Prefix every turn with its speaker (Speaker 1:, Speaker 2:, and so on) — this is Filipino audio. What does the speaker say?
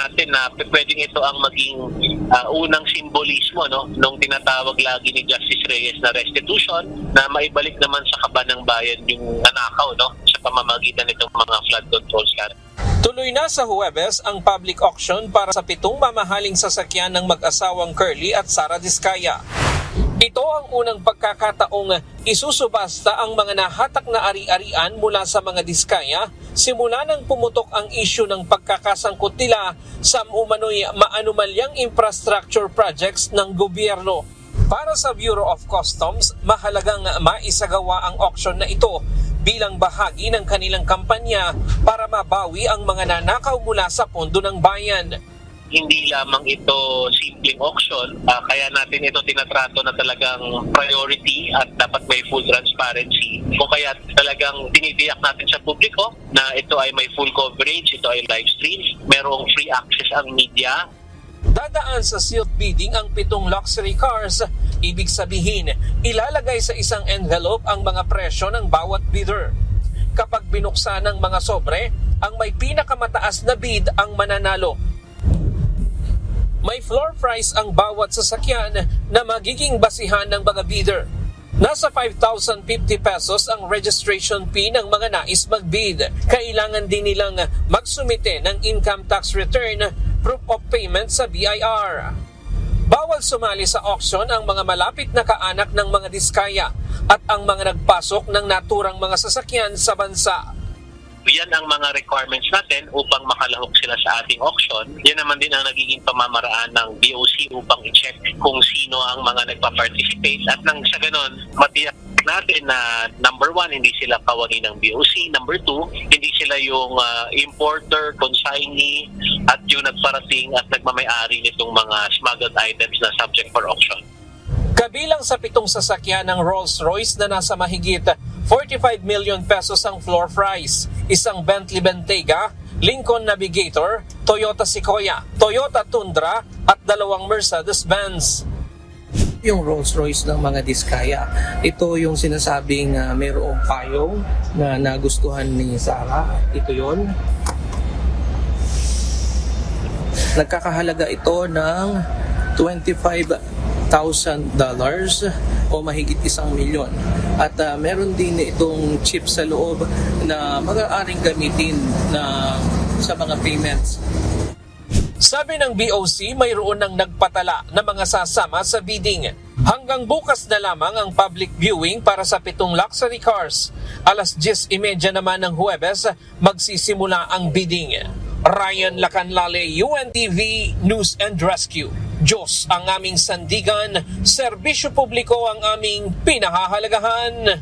Speaker 1: natin na pwedeng ito ang maging unang simbolismo nung tinatawag lagi ni Justice Reyes na restitution, na maibalik naman sa kaban ng bayan yung nanakaw sa pamamagitan nitong mga flood control scan.
Speaker 2: Tuloy na sa Huwebes ang public auction para sa 7 mamahaling sasakyan ng mag-asawang Curly at Sara Diskaya. Ito ang unang pagkakataong isusubasta ang mga nahatak na ari-arian mula sa mga Diskaya simula nang pumutok ang isyu ng pagkakasangkot nila sa umano'y maanumalyang infrastructure projects ng gobyerno. Para sa Bureau of Customs, mahalagang maisagawa ang auction na ito bilang bahagi ng kanilang kampanya para mabawi ang mga nanakaw mula sa pondo ng bayan.
Speaker 1: Hindi lamang ito simpleng auction, kaya natin ito tinatrato na talagang priority at dapat may full transparency. Kung kaya talagang tinibiyak natin sa publiko na ito ay may full coverage, ito ay live stream, merong free access ang media.
Speaker 2: Dadaan sa sealed bidding ang 7 luxury cars. Ibig sabihin, ilalagay sa isang envelope ang mga presyo ng bawat bidder. Kapag binuksan ng mga sobre, ang may pinakamataas na bid ang mananalo. May floor price ang bawat sasakyan na magiging basihan ng mga bidder. Nasa 5,050 pesos ang registration fee ng mga nais mag-bid. Kailangan din nilang magsumite ng income tax return, proof of payment sa BIR. Bawal sumali sa auction ang mga malapit na kaanak ng mga Diskaya at ang mga nagpasok ng naturang mga sasakyan sa bansa.
Speaker 1: Yan ang mga requirements natin upang makalahok sila sa ating auction. Yan naman din ang nagiging pamamaraan ng BOC upang i-check kung sino ang mga nagpa-participate at nang sa ganon, matiyak natin na number 1, hindi sila kawani ng BOC. Number 2, hindi sila yung importer, consignee at yung nagparating at nagmamayari nitong mga smuggled items na subject for auction.
Speaker 2: Kabilang sa 7 sasakyan ng Rolls-Royce na nasa mahigit 45 million pesos ang floor price, isang Bentley Bentayga, Lincoln Navigator, Toyota Sequoia, Toyota Tundra at 2 Mercedes-Benz.
Speaker 3: Yung Rolls-Royce ng mga Diskaya, ito yung sinasabing mayroong payong na nagustuhan ni Sara. Ito yon. Nagkakahalaga ito ng $25,000 o mahigit 1 milyon. At meron din itong chip sa loob na maaaring gamitin sa mga payments.
Speaker 2: Sabi ng BOC, mayroon ng nagpatala na mga sasama sa bidding. Hanggang bukas na lamang ang public viewing para sa 7 luxury cars. 10:30 naman ng Huwebes, magsisimula ang bidding. Ryan Lacanlale, UNTV News and Rescue. Diyos ang aming sandigan, serbisyo publiko ang aming pinahahalagahan.